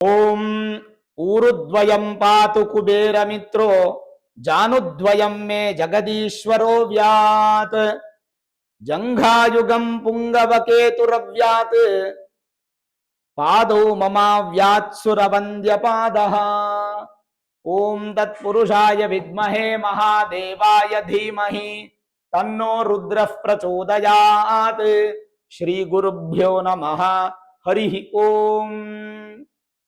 ಓಂ ಊರುದ್ವಯಂ ಪಾತು ಕುಬೇರ ಮಿತ್ರೋ ಜಾನುದ್ವಯಂ ಮೇ ಜಗದೀಶ್ವರೋ ವ್ಯಾತ್ ಜಂಘಾಯುಗಂ ಪುಂಗವಕೇತುರವ್ಯಾತ್ ಪಾದೌ ಮಮಾವ್ಯಾತ್ ಸುರವಂದ್ಯ ಪಾದಃ. ಓಂ ತತ್ಪುರುಷಾಯ ವಿದ್ಮಹೇ ಮಹಾದೇವಾಯ ಧೀಮಹಿ ತನ್ನೋ ರುದ್ರಃ ಪ್ರಚೋದಯಾತ್. ಶ್ರೀ ಗುರುಭ್ಯೋ ನಮಃ. ಹರಿ ಓಂ.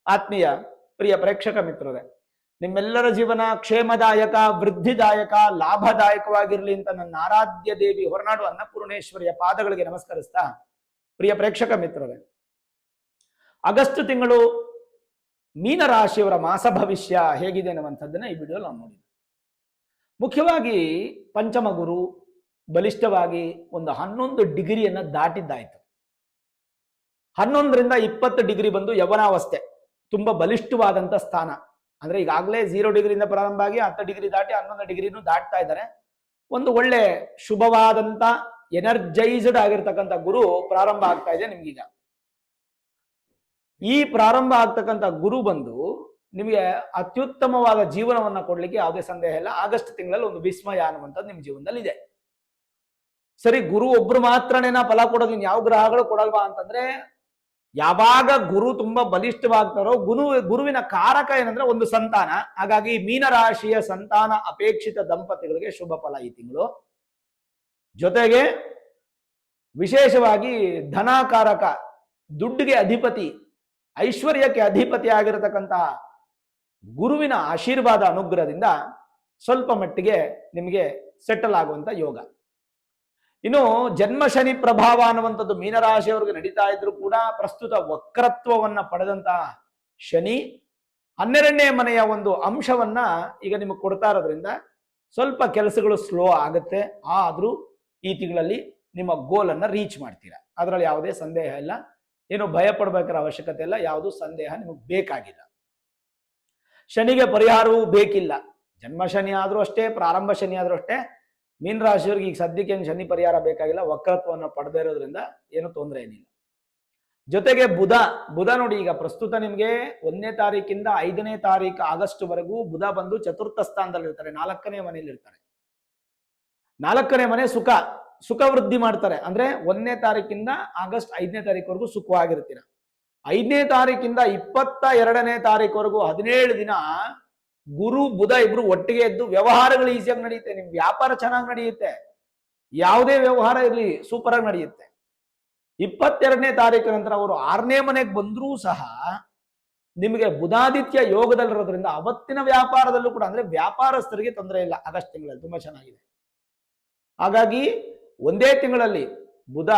ಆತ್ಮೀಯ ಪ್ರಿಯ ಪ್ರೇಕ್ಷಕ ಮಿತ್ರರೇ, ನಿಮ್ಮೆಲ್ಲರ ಜೀವನ ಕ್ಷೇಮದಾಯಕ, ವೃದ್ಧಿದಾಯಕ, ಲಾಭದಾಯಕವಾಗಿರಲಿ ಅಂತ ನನ್ನ ಆರಾಧ್ಯ ದೇವಿ ಹೊರನಾಡು ಅನ್ನಪೂರ್ಣೇಶ್ವರಿಯ ಪಾದಗಳಿಗೆ ನಮಸ್ಕರಿಸ್ತಾ, ಪ್ರಿಯ ಪ್ರೇಕ್ಷಕ ಮಿತ್ರರೇ, ಆಗಸ್ಟ್ ತಿಂಗಳು ಮೀನರಾಶಿಯವರ ಮಾಸ ಭವಿಷ್ಯ ಹೇಗಿದೆ ಅನ್ನುವಂಥದ್ದನ್ನ ಈ ವಿಡಿಯೋ ನಾವು ನೋಡಿದ್ವಿ. ಮುಖ್ಯವಾಗಿ ಪಂಚಮ ಗುರು ಬಲಿಷ್ಠವಾಗಿ ಒಂದು 11 ಡಿಗ್ರಿಯನ್ನ ದಾಟಿದ್ದಾಯ್ತು. 11ರಿಂದ 20 ಡಿಗ್ರಿ ಬಂದು ಯವನಾವಸ್ಥೆ, ತುಂಬಾ ಬಲಿಷ್ಠವಾದಂತ ಸ್ಥಾನ. ಅಂದ್ರೆ ಈಗಾಗಲೇ 0 ಡಿಗ್ರಿಯಿಂದ ಪ್ರಾರಂಭ ಆಗಿ 10 ಡಿಗ್ರಿ ದಾಟಿ 11 ಡಿಗ್ರಿನೂ ದಾಟ್ತಾ ಇದ್ದಾರೆ. ಒಂದು ಒಳ್ಳೆ ಶುಭವಾದಂತ ಎನರ್ಜೈಸ್ಡ್ ಆಗಿರ್ತಕ್ಕಂಥ ಗುರು ಪ್ರಾರಂಭ ಆಗ್ತಾ ಇದೆ ನಿಮ್ಗೀಗ. ಈ ಪ್ರಾರಂಭ ಆಗ್ತಕ್ಕಂಥ ಗುರು ಬಂದು ನಿಮಗೆ ಅತ್ಯುತ್ತಮವಾದ ಜೀವನವನ್ನ ಕೊಡ್ಲಿಕ್ಕೆ ಯಾವುದೇ ಸಂದೇಹ ಇಲ್ಲ. ಆಗಸ್ಟ್ ತಿಂಗಳಲ್ಲಿ ಒಂದು ವಿಸ್ಮಯ ಅನ್ನುವಂಥದ್ದು ನಿಮ್ಮ ಜೀವನದಲ್ಲಿ ಇದೆ. ಸರಿ, ಗುರು ಒಬ್ರು ಮಾತ್ರನೇನಾ ಫಲ ಕೊಡೋದು, ಇನ್ ಯಾವ ಗ್ರಹಗಳು ಕೊಡಲ್ವಾ ಅಂತಂದ್ರೆ, ಯಾವಾಗ ಗುರು ತುಂಬಾ ಬಲಿಷ್ಠವಾಗ್ತಾರೋ ಗುರುವಿನ ಕಾರಕ ಏನಂದ್ರೆ ಒಂದು ಸಂತಾನ. ಹಾಗಾಗಿ ಮೀನರಾಶಿಯ ಸಂತಾನ ಅಪೇಕ್ಷಿತ ದಂಪತಿಗಳಿಗೆ ಶುಭ ಫಲ ಈ ತಿಂಗಳು. ಜೊತೆಗೆ ವಿಶೇಷವಾಗಿ ಧನಾಕಾರಕ, ದುಡ್ಡಿಗೆ ಅಧಿಪತಿ, ಐಶ್ವರ್ಯಕ್ಕೆ ಅಧಿಪತಿ ಆಗಿರತಕ್ಕಂತಹ ಗುರುವಿನ ಆಶೀರ್ವಾದ ಅನುಗ್ರಹದಿಂದ ಸ್ವಲ್ಪ ಮಟ್ಟಿಗೆ ನಿಮಗೆ ಸೆಟಲ್ ಆಗುವಂತ ಯೋಗ. ಇನ್ನು ಜನ್ಮ ಶನಿ ಪ್ರಭಾವ ಅನ್ನುವಂಥದ್ದು ಮೀನರಾಶಿಯವರಿಗೆ ನಡೀತಾ ಇದ್ರು ಕೂಡ ಪ್ರಸ್ತುತ ವಕ್ರತ್ವವನ್ನ ಪಡೆದಂತಹ ಶನಿ 12ನೇ ಮನೆಯ ಒಂದು ಅಂಶವನ್ನ ಈಗ ನಿಮಗೆ ಕೊಡ್ತಾ ಇರೋದ್ರಿಂದ ಸ್ವಲ್ಪ ಕೆಲಸಗಳು ಸ್ಲೋ ಆಗುತ್ತೆ. ಆದ್ರೂ ಈ ತಿಂಗಳಲ್ಲಿ ನಿಮ್ಮ ಗೋಲ್ ಅನ್ನ ರೀಚ್ ಮಾಡ್ತೀರಾ, ಅದರಲ್ಲಿ ಯಾವುದೇ ಸಂದೇಹ ಇಲ್ಲ. ಏನು ಭಯ ಪಡಬೇಕಾದ ಅವಶ್ಯಕತೆ ಇಲ್ಲ, ಯಾವುದು ಸಂದೇಹ ನಿಮಗೆ ಬೇಕಾಗಿಲ್ಲ. ಶನಿಗೆ ಪರಿಹಾರವೂ ಬೇಕಿಲ್ಲ. ಜನ್ಮ ಶನಿ ಆದ್ರೂ ಅಷ್ಟೇ, ಪ್ರಾರಂಭ ಶನಿ ಆದ್ರೂ ಅಷ್ಟೇ. ಮೀನರಾಶಿಯವರಿಗೆ ಈಗ ಸದ್ಯಕ್ಕೆ ಏನು ಶನಿ ಪರಿಹಾರ ಬೇಕಾಗಿಲ್ಲ, ವಕ್ರತ್ವವನ್ನು ಪಡೆದೇ ಇರೋದ್ರಿಂದ ಏನು ತೊಂದರೆ ಏನಿಲ್ಲ. ಜೊತೆಗೆ ಬುಧ ನೋಡಿ, ಈಗ ಪ್ರಸ್ತುತ ನಿಮಗೆ 1ನೇ ತಾರೀಕಿಂದ 5ನೇ ತಾರೀಕು ಆಗಸ್ಟ್ ವರೆಗೂ ಬುಧ ಬಂದು ಚತುರ್ಥ ಸ್ಥಾನದಲ್ಲಿ ಇರ್ತಾರೆ, 4ನೇ ಮನೆಯಲ್ಲಿ ಇರ್ತಾರೆ. 4ನೇ ಮನೆ ಸುಖ ವೃದ್ಧಿ ಮಾಡ್ತಾರೆ. ಅಂದ್ರೆ 1ನೇ ತಾರೀಕಿಂದ ಆಗಸ್ಟ್ 5ನೇ ತಾರೀಕುವರೆಗೂ ಸುಖವಾಗಿರ್ತೀರ. 5ನೇ ತಾರೀಕಿಂದ 22ನೇ ತಾರೀಕುವರೆಗೂ 17 ದಿನ ಗುರು ಬುಧ ಇಬ್ರು ಒಟ್ಟಿಗೆ ಇದ್ದು ವ್ಯವಹಾರಗಳು ಈಸಿಯಾಗಿ ನಡೆಯುತ್ತೆ. ನಿಮ್ ವ್ಯಾಪಾರ ಚೆನ್ನಾಗಿ ನಡೆಯುತ್ತೆ, ಯಾವುದೇ ವ್ಯವಹಾರ ಇರಲಿ ಸೂಪರ್ ಆಗಿ ನಡೆಯುತ್ತೆ. 22ನೇ ತಾರೀಕು ನಂತರ ಅವರು 6ನೇ ಮನೆಗೆ ಬಂದ್ರೂ ಸಹ ನಿಮಗೆ ಬುಧಾದಿತ್ಯ ಯೋಗದಲ್ಲಿರೋದ್ರಿಂದ ಅವತ್ತಿನ ವ್ಯಾಪಾರದಲ್ಲೂ ಕೂಡ, ಅಂದ್ರೆ ವ್ಯಾಪಾರಸ್ಥರಿಗೆ ತೊಂದರೆ ಇಲ್ಲ. ಆಗಸ್ಟ್ ತಿಂಗಳಲ್ಲಿ ತುಂಬಾ ಚೆನ್ನಾಗಿದೆ. ಹಾಗಾಗಿ ಒಂದೇ ತಿಂಗಳಲ್ಲಿ ಬುಧ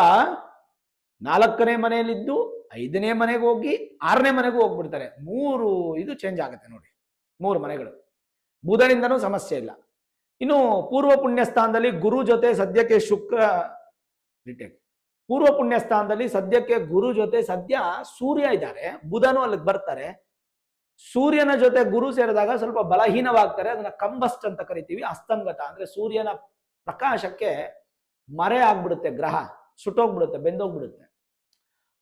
4ನೇ ಮನೆಯಲ್ಲಿದ್ದು 5ನೇ ಮನೆಗೆ ಹೋಗಿ 6ನೇ ಮನೆಗೂ ಹೋಗ್ಬಿಡ್ತಾರೆ. 3 ಇದು ಚೇಂಜ್ ಆಗುತ್ತೆ ನೋಡಿ, 3 ಮನೆಗಳು. ಬುಧನಿಂದನೂ ಸಮಸ್ಯೆ ಇಲ್ಲ. ಇನ್ನು ಪೂರ್ವ ಪುಣ್ಯ ಸ್ಥಾನದಲ್ಲಿ ಗುರು ಜೊತೆ ಸದ್ಯಕ್ಕೆ ಶುಕ್ರ ರಿಟೇಕ್. ಪೂರ್ವ ಪುಣ್ಯ ಸ್ಥಾನದಲ್ಲಿ ಸದ್ಯಕ್ಕೆ ಗುರು ಜೊತೆ ಸದ್ಯ ಸೂರ್ಯ ಇದ್ದಾರೆ, ಬುಧನು ಅಲ್ಲಿಗೆ ಬರ್ತಾರೆ. ಸೂರ್ಯನ ಜೊತೆ ಗುರು ಸೇರಿದಾಗ ಸ್ವಲ್ಪ ಬಲಹೀನವಾಗ್ತಾರೆ. ಅದನ್ನ ಕಂಬಸ್ಟ್ ಅಂತ ಕರಿತೀವಿ, ಅಸ್ತಂಗತ. ಅಂದ್ರೆ ಸೂರ್ಯನ ಪ್ರಕಾಶಕ್ಕೆ ಮರೆ ಆಗ್ಬಿಡುತ್ತೆ, ಗ್ರಹ ಸುಟ್ಟೋಗ್ಬಿಡುತ್ತೆ, ಬೆಂದೋಗ್ಬಿಡುತ್ತೆ.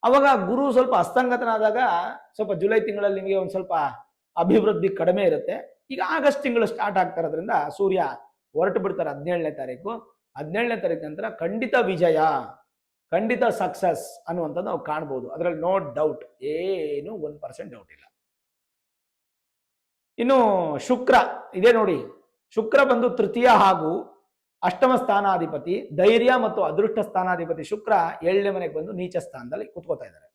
ಅವಾಗ ಗುರು ಸ್ವಲ್ಪ ಅಸ್ತಂಗತನಾದಾಗ ಸ್ವಲ್ಪ ಜುಲೈ ತಿಂಗಳಲ್ಲಿ ನಿಮಗೆ ಒಂದು ಸ್ವಲ್ಪ ಅಭಿವೃದ್ಧಿ ಕಡಿಮೆ ಇರುತ್ತೆ. ಈಗ ಆಗಸ್ಟ್ ತಿಂಗಳು ಸ್ಟಾರ್ಟ್ ಆಗ್ತಾ ಇರೋದ್ರಿಂದ ಸೂರ್ಯ ಹೊರಟು ಬಿಡ್ತಾರೆ 17ನೇ ತಾರೀಕು. 17ನೇ ತಾರೀಕು ನಂತರ ಖಂಡಿತ ವಿಜಯ, ಖಂಡಿತ ಸಕ್ಸಸ್ ಅನ್ನುವಂಥದ್ದು ನಾವು ಕಾಣ್ಬೋದು. ಅದರಲ್ಲಿ ನೋ ಡೌಟ್, ಏನು 1% ಡೌಟ್ ಇಲ್ಲ. ಇನ್ನು ಶುಕ್ರ ಇದೆ ನೋಡಿ, ಶುಕ್ರ ಬಂದು ತೃತೀಯ ಹಾಗೂ ಅಷ್ಟಮ ಸ್ಥಾನಾಧಿಪತಿ, ಧೈರ್ಯ ಮತ್ತು ಅದೃಷ್ಟ ಸ್ಥಾನಾಧಿಪತಿ ಶುಕ್ರ 7ನೇ ಮನೆಗೆ ಬಂದು ನೀಚ ಸ್ಥಾನದಲ್ಲಿ ಕುತ್ಕೋತಾ ಇದ್ದಾರೆ.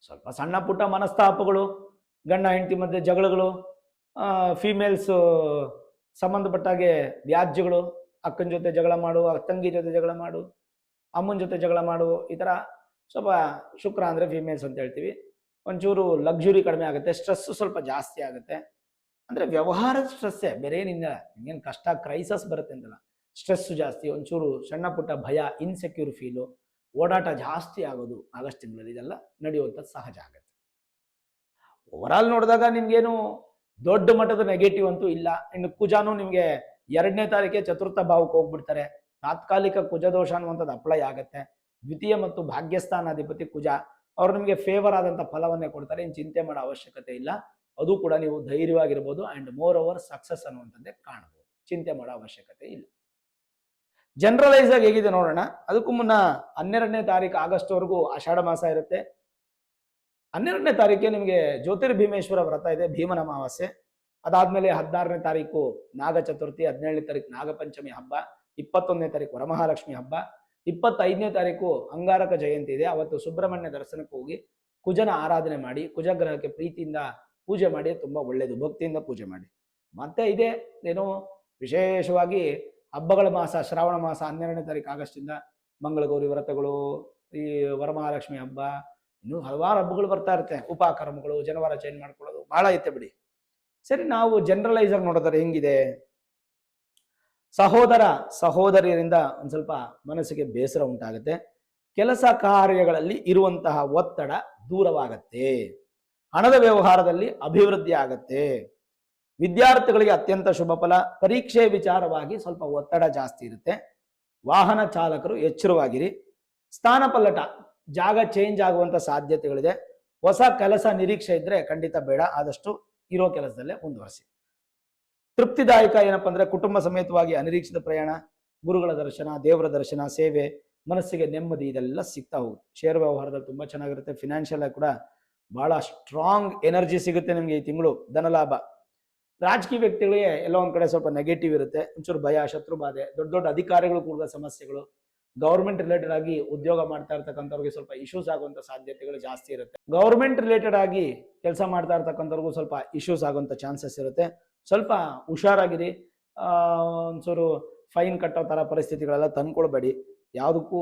ಸ್ವಲ್ಪ ಸಣ್ಣ ಪುಟ್ಟ ಮನಸ್ತಾಪಗಳು, ಗಂಡ ಹೆಂಡತಿ ಮಧ್ಯೆ ಜಗಳಗಳು, ಫೀಮೇಲ್ಸ್ ಸಂಬಂಧಪಟ್ಟಾಗೆ ವ್ಯಾಜ್ಯಗಳು, ಅಕ್ಕನ ಜೊತೆ ಜಗಳ ಮಾಡು, ತಂಗಿ ಜೊತೆ ಜಗಳ ಮಾಡು, ಅಮ್ಮನ ಜೊತೆ ಜಗಳ ಮಾಡು, ಈ ಥರ ಸ್ವಲ್ಪ ಶುಕ್ರ ಅಂದರೆ ಫೀಮೇಲ್ಸ್ ಅಂತ ಹೇಳ್ತೀವಿ. ಒಂಚೂರು ಲಕ್ಸುರಿ ಕಡಿಮೆ ಆಗುತ್ತೆ, ಸ್ಟ್ರೆಸ್ ಸ್ವಲ್ಪ ಜಾಸ್ತಿ ಆಗುತ್ತೆ. ಅಂದರೆ ವ್ಯವಹಾರದ ಸ್ಟ್ರೆಸ್ಸೇ, ಬೇರೆ ಏನಿಲ್ಲ. ನಿಂಗೇನು ಕಷ್ಟ ಕ್ರೈಸಸ್ ಬರುತ್ತೆ ಅಂತಲ್ಲ, ಸ್ಟ್ರೆಸ್ಸು ಜಾಸ್ತಿ, ಒಂಚೂರು ಸಣ್ಣ ಪುಟ್ಟ ಭಯ, ಇನ್ಸೆಕ್ಯೂರ್ ಫೀಲು, ಓಡಾಟ ಜಾಸ್ತಿ ಆಗೋದು ಆಗಸ್ಟ್ ತಿಂಗಳಲ್ಲಿ, ಇದೆಲ್ಲ ನಡೆಯುವಂಥದ್ದು ಸಹಜ ಆಗುತ್ತೆ. ಓವರಾಲ್ ನೋಡಿದಾಗ ನಿಮ್ಗೇನು ದೊಡ್ಡ ಮಟ್ಟದ ನೆಗೆಟಿವ್ ಅಂತೂ ಇಲ್ಲ. ಇನ್ನು ಕುಜಾನು ನಿಮಗೆ 2ನೇ ತಾರೀಕೆ ಚತುರ್ಥ ಭಾವಕ್ಕೆ ಹೋಗ್ಬಿಡ್ತಾರೆ. ತಾತ್ಕಾಲಿಕ ಕುಜದೋಷ ಅನ್ನುವಂಥದ್ದು ಅಪ್ಲೈ ಆಗುತ್ತೆ. ದ್ವಿತೀಯ ಮತ್ತು ಭಾಗ್ಯಸ್ಥಾನಾಧಿಪತಿ ಕುಜ ಅವ್ರು ನಿಮಗೆ ಫೇವರ್ ಆದಂಥ ಫಲವನ್ನೇ ಕೊಡ್ತಾರೆ. ಇನ್ನು ಚಿಂತೆ ಮಾಡೋ ಅವಶ್ಯಕತೆ ಇಲ್ಲ. ಅದು ಕೂಡ ನೀವು ಧೈರ್ಯವಾಗಿರ್ಬೋದು ಆ್ಯಂಡ್ ಮೋರ್ ಓವರ್ ಸಕ್ಸಸ್ ಅನ್ನುವಂಥದ್ದೇ ಕಾಣಬಹುದು. ಚಿಂತೆ ಮಾಡೋ ಅವಶ್ಯಕತೆ ಇಲ್ಲ. ಜನರಲೈಸ್ ಆಗಿ ಹೇಗಿದೆ ನೋಡೋಣ. ಅದಕ್ಕೂ ಮುನ್ನ 12ನೇ ತಾರೀಕು ಆಗಸ್ಟ್ವರೆಗೂ ಆಷಾಢ ಮಾಸ ಇರುತ್ತೆ. 12ನೇ ತಾರೀಕಿಗೆ ನಿಮಗೆ ಜ್ಯೋತಿರ್ಭೀಮೇಶ್ವರ ವ್ರತ ಇದೆ, ಭೀಮನ ಅಮಾವಾಸ್ಯೆ. ಅದಾದ್ಮೇಲೆ 16ನೇ ತಾರೀಕು ನಾಗ ಚತುರ್ಥಿ, 17ನೇ ತಾರೀಕು ನಾಗಪಂಚಮಿ ಹಬ್ಬ, 21ನೇ ತಾರೀಕು ವರಮಹಾಲಕ್ಷ್ಮಿ ಹಬ್ಬ, 25ನೇ ತಾರೀಕು ಅಂಗಾರಕ ಜಯಂತಿ ಇದೆ. ಅವತ್ತು ಸುಬ್ರಹ್ಮಣ್ಯ ದರ್ಶನಕ್ಕೆ ಹೋಗಿ ಕುಜನ ಆರಾಧನೆ ಮಾಡಿ, ಕುಜಗ್ರಹಕ್ಕೆ ಪ್ರೀತಿಯಿಂದ ಪೂಜೆ ಮಾಡಿ, ತುಂಬಾ ಒಳ್ಳೆಯದು. ಭಕ್ತಿಯಿಂದ ಪೂಜೆ ಮಾಡಿ. ಮತ್ತೆ ಇದೆ ಏನು ವಿಶೇಷವಾಗಿ ಹಬ್ಬಗಳ ಮಾಸ, ಶ್ರಾವಣ ಮಾಸ 12ನೇ ತಾರೀಕು ಆಗಸ್ಟಿಂದ ಮಂಗಳಗೌರಿ ವ್ರತಗಳು, ಈ ವರಮಹಾಲಕ್ಷ್ಮಿ ಹಬ್ಬ, ಇನ್ನೂ ಹಲವಾರು ಹಬ್ಬಗಳು ಬರ್ತಾ ಇರುತ್ತೆ. ಉಪಕರ್ಮಗಳು, ಜನವಾರ ಚೇಂಜ್ ಮಾಡ್ಕೊಳ್ಳೋದು ಬಹಳ ಐತೆ ಬಿಡಿ. ಸರಿ, ನಾವು ಜನರಲೈಸ್ ಆಗಿ ನೋಡಿದ್ರೆ ಹೆಂಗಿದೆ, ಸಹೋದರ ಸಹೋದರಿಯರಿಂದ ಒಂದು ಸ್ವಲ್ಪ ಮನಸ್ಸಿಗೆ ಬೇಸರ ಉಂಟಾಗುತ್ತೆ. ಕೆಲಸ ಕಾರ್ಯಗಳಲ್ಲಿ ಇರುವಂತಹ ಒತ್ತಡ ದೂರವಾಗತ್ತೆ. ಹಣದ ವ್ಯವಹಾರದಲ್ಲಿ ಅಭಿವೃದ್ಧಿ ಆಗತ್ತೆ. ವಿದ್ಯಾರ್ಥಿಗಳಿಗೆ ಅತ್ಯಂತ ಶುಭ ಫಲ. ಪರೀಕ್ಷೆ ವಿಚಾರವಾಗಿ ಸ್ವಲ್ಪ ಒತ್ತಡ ಜಾಸ್ತಿ ಇರುತ್ತೆ. ವಾಹನ ಚಾಲಕರು ಎಚ್ಚರವಾಗಿರಿ. ಸ್ಥಾನ ಪಲ್ಲಟ, ಜಾಗ ಚೇಂಜ್ ಆಗುವಂತ ಸಾಧ್ಯತೆಗಳಿದೆ. ಹೊಸ ಕೆಲಸ ನಿರೀಕ್ಷೆ ಇದ್ರೆ ಖಂಡಿತ ಬೇಡ, ಆದಷ್ಟು ಇರೋ ಕೆಲಸದಲ್ಲೇ ಮುಂದುವರಿಸಿ. ತೃಪ್ತಿದಾಯಕ ಏನಪ್ಪಾ ಅಂದ್ರೆ ಕುಟುಂಬ ಸಮೇತವಾಗಿ ಅನಿರೀಕ್ಷಿತ ಪ್ರಯಾಣ, ಗುರುಗಳ ದರ್ಶನ, ದೇವರ ದರ್ಶನ, ಸೇವೆ, ಮನಸ್ಸಿಗೆ ನೆಮ್ಮದಿ, ಇದೆಲ್ಲ ಸಿಗ್ತಾ ಹೋಗುತ್ತೆ. ಶೇರ್ ವ್ಯವಹಾರದಲ್ಲಿ ತುಂಬಾ ಚೆನ್ನಾಗಿರುತ್ತೆ. ಫಿನಾನ್ಷಿಯಲ್ ಆಗಿ ಕೂಡ ಬಹಳ ಸ್ಟ್ರಾಂಗ್ ಎನರ್ಜಿ ಸಿಗುತ್ತೆ ನಿಮಗೆ ಈ ತಿಂಗಳು. ಧನಲಾಭ. ರಾಜಕೀಯ ವ್ಯಕ್ತಿಗಳಿಗೆ ಎಲ್ಲೋ ಒಂದ್ ಕಡೆ ಸ್ವಲ್ಪ ನೆಗೆಟಿವ್ ಇರುತ್ತೆ, ಒಂಚೂರು ಭಯ, ಶತ್ರು ಬಾಧೆ, ದೊಡ್ಡ ದೊಡ್ಡ ಅಧಿಕಾರಿಗಳು ಕೂಡ ಸಮಸ್ಯೆಗಳು, ಗೌರ್ಮೆಂಟ್ ರಿಲೇಟೆಡ್ ಆಗಿ ಉದ್ಯೋಗ ಮಾಡ್ತಾ ಇರ್ತಕ್ಕಂಥವ್ರಿಗೆ ಸ್ವಲ್ಪ ಇಶ್ಯೂಸ್ ಆಗುವಂತ ಸಾಧ್ಯತೆಗಳು ಜಾಸ್ತಿ ಇರುತ್ತೆ. ಗೌರ್ಮೆಂಟ್ ರಿಲೇಟೆಡ್ ಆಗಿ ಕೆಲಸ ಮಾಡ್ತಾ ಇರ್ತಕ್ಕಂಥವ್ರಿಗೂ ಸ್ವಲ್ಪ ಇಶ್ಯೂಸ್ ಆಗುವಂತ ಚಾನ್ಸಸ್ ಇರುತ್ತೆ. ಸ್ವಲ್ಪ ಹುಷಾರಾಗಿರಿ. ಒಂಚೂರು ಫೈನ್ ಕಟ್ಟೋ ತರ ಪರಿಸ್ಥಿತಿಗಳೆಲ್ಲ ತಂದ್ಕೊಳ್ಬೇಡಿ. ಯಾವುದಕ್ಕೂ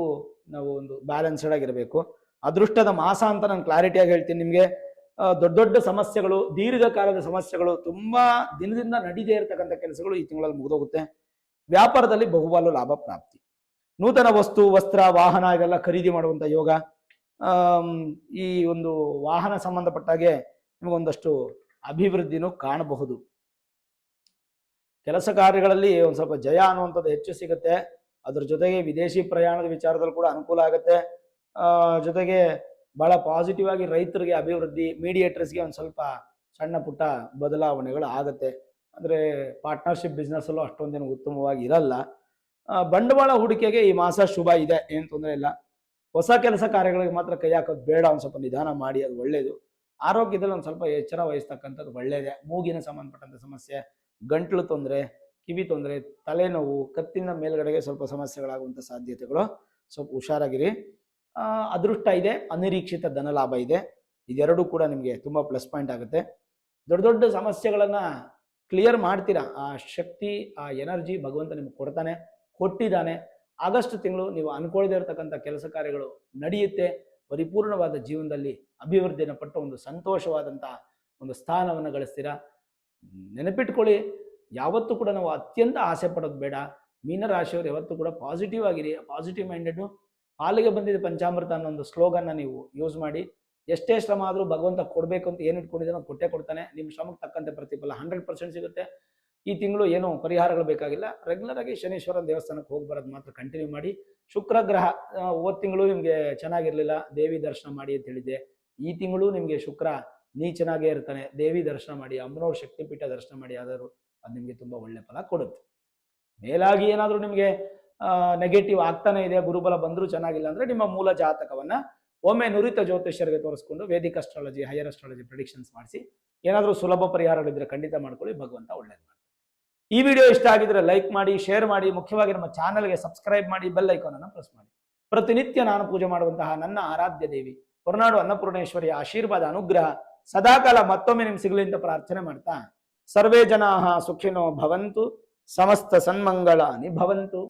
ನಾವು ಒಂದು ಬ್ಯಾಲೆನ್ಸ್ಡ್ ಆಗಿರಬೇಕು. ಅದೃಷ್ಟದ ಮಾಸ ಅಂತ ನಾನು ಕ್ಲಾರಿಟಿಯಾಗಿ ಹೇಳ್ತೀನಿ ನಿಮಗೆ. ದೊಡ್ಡ ದೊಡ್ಡ ಸಮಸ್ಯೆಗಳು, ದೀರ್ಘಕಾಲದ ಸಮಸ್ಯೆಗಳು, ತುಂಬಾ ದಿನದಿಂದ ನಡೀದೇ ಇರತಕ್ಕಂಥ ಕೆಲಸಗಳು ಈ ತಿಂಗಳಲ್ಲಿ ಮುಗಿದೋಗುತ್ತೆ. ವ್ಯಾಪಾರದಲ್ಲಿ ಬಹುಪಾಲು ಲಾಭ ಪ್ರಾಪ್ತಿ. ನೂತನ ವಸ್ತು, ವಸ್ತ್ರ, ವಾಹನ ಇವೆಲ್ಲ ಖರೀದಿ ಮಾಡುವಂತ ಯೋಗ. ಈ ಒಂದು ವಾಹನ ಸಂಬಂಧಪಟ್ಟಾಗೆ ನಿಮಗೊಂದಷ್ಟು ಅಭಿವೃದ್ಧಿನೂ ಕಾಣಬಹುದು. ಕೆಲಸ ಕಾರ್ಯಗಳಲ್ಲಿ ಒಂದು ಸ್ವಲ್ಪ ಜಯ ಅನ್ನುವಂಥದ್ದು ಹೆಚ್ಚು ಸಿಗುತ್ತೆ. ಅದ್ರ ಜೊತೆಗೆ ವಿದೇಶಿ ಪ್ರಯಾಣದ ವಿಚಾರದಲ್ಲಿ ಕೂಡ ಅನುಕೂಲ ಆಗುತ್ತೆ. ಜೊತೆಗೆ ಬಹಳ ಪಾಸಿಟಿವ್ ಆಗಿ ರೈತರಿಗೆ ಅಭಿವೃದ್ಧಿ, ಮೀಡಿಯೇಟರ್ಸ್ಗೆ ಒಂದು ಸ್ವಲ್ಪ ಸಣ್ಣ ಪುಟ್ಟ ಬದಲಾವಣೆಗಳು ಆಗುತ್ತೆ. ಅಂದ್ರೆ ಪಾರ್ಟ್ನರ್ಶಿಪ್ ಬಿಸ್ನೆಸ್ ಅಲ್ಲೂ ಅಷ್ಟೊಂದೇನು ಉತ್ತಮವಾಗಿ ಇರಲ್ಲ. ಬಂಡವಾಳ ಹೂಡಿಕೆಗೆ ಈ ಮಾಸ ಶುಭ ಇದೆ, ಏನು ತೊಂದರೆ ಇಲ್ಲ. ಹೊಸ ಕೆಲಸ ಕಾರ್ಯಗಳಿಗೆ ಮಾತ್ರ ಕೈ ಹಾಕೋದು ಬೇಡ, ಒಂದು ಸ್ವಲ್ಪ ನಿಧಾನ ಮಾಡಿ, ಅದು ಒಳ್ಳೇದು. ಆರೋಗ್ಯದಲ್ಲಿ ಒಂದು ಸ್ವಲ್ಪ ಎಚ್ಚರ ವಹಿಸ್ತಕ್ಕಂಥದ್ದು ಒಳ್ಳೇದೇ. ಮೂಗಿನ ಸಂಬಂಧಪಟ್ಟಂತ ಸಮಸ್ಯೆ, ಗಂಟ್ಲು ತೊಂದರೆ, ಕಿವಿ ತೊಂದರೆ, ತಲೆನೋವು, ಕತ್ತಿನ ಮೇಲ್ಗಡೆಗೆ ಸ್ವಲ್ಪ ಸಮಸ್ಯೆಗಳಾಗುವಂಥ ಸಾಧ್ಯತೆಗಳು, ಸ್ವಲ್ಪ ಹುಷಾರಾಗಿರಿ. ಅದೃಷ್ಟ ಇದೆ, ಅನಿರೀಕ್ಷಿತ ಧನಲಾಭ ಇದೆ. ಇದೆರಡೂ ಕೂಡ ನಿಮಗೆ ತುಂಬಾ ಪ್ಲಸ್ ಪಾಯಿಂಟ್ ಆಗುತ್ತೆ. ದೊಡ್ಡ ದೊಡ್ಡ ಸಮಸ್ಯೆಗಳನ್ನ ಕ್ಲಿಯರ್ ಮಾಡ್ತೀರಾ. ಆ ಶಕ್ತಿ, ಆ ಎನರ್ಜಿ ಭಗವಂತ ನಿಮ್ಗೆ ಕೊಡ್ತಾನೆ, ಕೊಟ್ಟಿದ್ದಾನೆ. ಆಗಸ್ಟ್ ತಿಂಗಳು ನೀವು ಅನ್ಕೊಳ್ಳದೇ ಇರತಕ್ಕಂಥ ಕೆಲಸ ಕಾರ್ಯಗಳು ನಡೆಯುತ್ತೆ. ಪರಿಪೂರ್ಣವಾದ ಜೀವನದಲ್ಲಿ ಅಭಿವೃದ್ಧಿಯನ್ನು ಪಟ್ಟು ಒಂದು ಸಂತೋಷವಾದಂಥ ಒಂದು ಸ್ಥಾನವನ್ನು ಗಳಿಸ್ತೀರಾ. ನೆನಪಿಟ್ಕೊಳ್ಳಿ, ಯಾವತ್ತೂ ಕೂಡ ನಾವು ಅತ್ಯಂತ ಆಸೆ ಪಡೋದು ಬೇಡ. ಮೀನರಾಶಿಯವರು ಯಾವತ್ತೂ ಕೂಡ ಪಾಸಿಟಿವ್ ಆಗಿರಿ, ಪಾಸಿಟಿವ್ ಮೈಂಡೆಡ್. ಪಾಲಿಗೆ ಬಂದಿದೆ ಪಂಚಾಮೃತ ಅನ್ನೋ ಒಂದು ಸ್ಲೋಗನ್ನ ನೀವು ಯೂಸ್ ಮಾಡಿ. ಎಷ್ಟೇ ಶ್ರಮ ಆದರೂ ಭಗವಂತ ಕೊಡಬೇಕು ಅಂತ ಏನು ಇಟ್ಕೊಂಡಿದ್ದಾನೋ ಕೊಟ್ಟೇ ಕೊಡ್ತಾನೆ. ನಿಮ್ಮ ಶ್ರಮಕ್ಕೆ ತಕ್ಕಂತೆ ಪ್ರತಿಫಲ 100% ಸಿಗುತ್ತೆ. ಈ ತಿಂಗಳು ಏನು ಪರಿಹಾರಗಳು ಬೇಕಾಗಿಲ್ಲ. ರೆಗ್ಯುಲರ್ ಆಗಿ ಶನೀಶ್ವರನ ದೇವಸ್ಥಾನಕ್ಕೆ ಹೋಗಿ ಬರೋದು ಮಾತ್ರ ಕಂಟಿನ್ಯೂ ಮಾಡಿ. ಶುಕ್ರ ಗ್ರಹ ಹೋದ ತಿಂಗಳು ನಿಮಗೆ ಚೆನ್ನಾಗಿರ್ಲಿಲ್ಲ, ದೇವಿ ದರ್ಶನ ಮಾಡಿ ಅಂತ ಹೇಳಿದ್ದೆ. ಈ ತಿಂಗಳು ನಿಮಗೆ ಶುಕ್ರ ನೀಚನಾಗೇ ಇರ್ತಾನೆ. ದೇವಿ ದರ್ಶನ ಮಾಡಿ, ಅಮ್ಮನವ್ರ ಶಕ್ತಿಪೀಠ ದರ್ಶನ ಮಾಡಿ, ಆದರೂ ಅದು ನಿಮಗೆ ತುಂಬಾ ಒಳ್ಳೆ ಫಲ ಕೊಡುತ್ತೆ. ಮೇಲಾಗಿ ಏನಾದರೂ ನಿಮಗೆ ನೆಗೆಟಿವ್ ಆಗ್ತಾನೆ ಇದೆ, ಗುರುಬಲ ಬಂದರೂ ಚೆನ್ನಾಗಿಲ್ಲ ಅಂದ್ರೆ ನಿಮ್ಮ ಮೂಲ ಜಾತಕವನ್ನ ಒಮ್ಮೆ ನುರಿತ ಜ್ಯೋತಿಷ್ಯರಿಗೆ ತೋರಿಸ್ಕೊಂಡು Vedic astrology, higher astrology predictions ಮಾಡಿಸಿ. ಏನಾದರೂ ಸುಲಭ ಪರಿಹಾರಗಳಿದ್ರೆ ಖಂಡಿತ ಮಾಡ್ಕೊಳ್ಳಿ, ಭಗವಂತ ಒಳ್ಳೇದು ಮಾಡ್ತಾರೆ. ಈ ವಿಡಿಯೋ ಇಷ್ಟ ಆಗಿದ್ರೆ ಲೈಕ್ ಮಾಡಿ, ಶೇರ್ ಮಾಡಿ, ಮುಖ್ಯವಾಗಿ ನಮ್ಮ ಚಾನಲ್ಗೆ ಸಬ್ಸ್ಕ್ರೈಬ್ ಮಾಡಿ, ಬೆಲ್ ಐಕಾನ್ ಅನ್ನು ಪ್ರೆಸ್ ಮಾಡಿ. ಪ್ರತಿನಿತ್ಯ ನಾನು ಪೂಜೆ ಮಾಡುವಂತಹ ನನ್ನ ಆರಾಧ್ಯ ದೇವಿ ಹೊರನಾಡು ಅನ್ನಪೂರ್ಣೇಶ್ವರಿಯ ಆಶೀರ್ವಾದ, ಅನುಗ್ರಹ ಸದಾಕಾಲ ಮತ್ತೊಮ್ಮೆ ನಿಮ್ಗೆ ಸಿಗಲಿ ಅಂತ ಪ್ರಾರ್ಥನೆ ಮಾಡ್ತಾ, ಸರ್ವೇ ಜನಾಃ ಸುಖಿನೋ ಭವಂತು, ಸಮಸ್ತ ಸನ್ಮಂಗಳಾನಿ ಭವಂತು.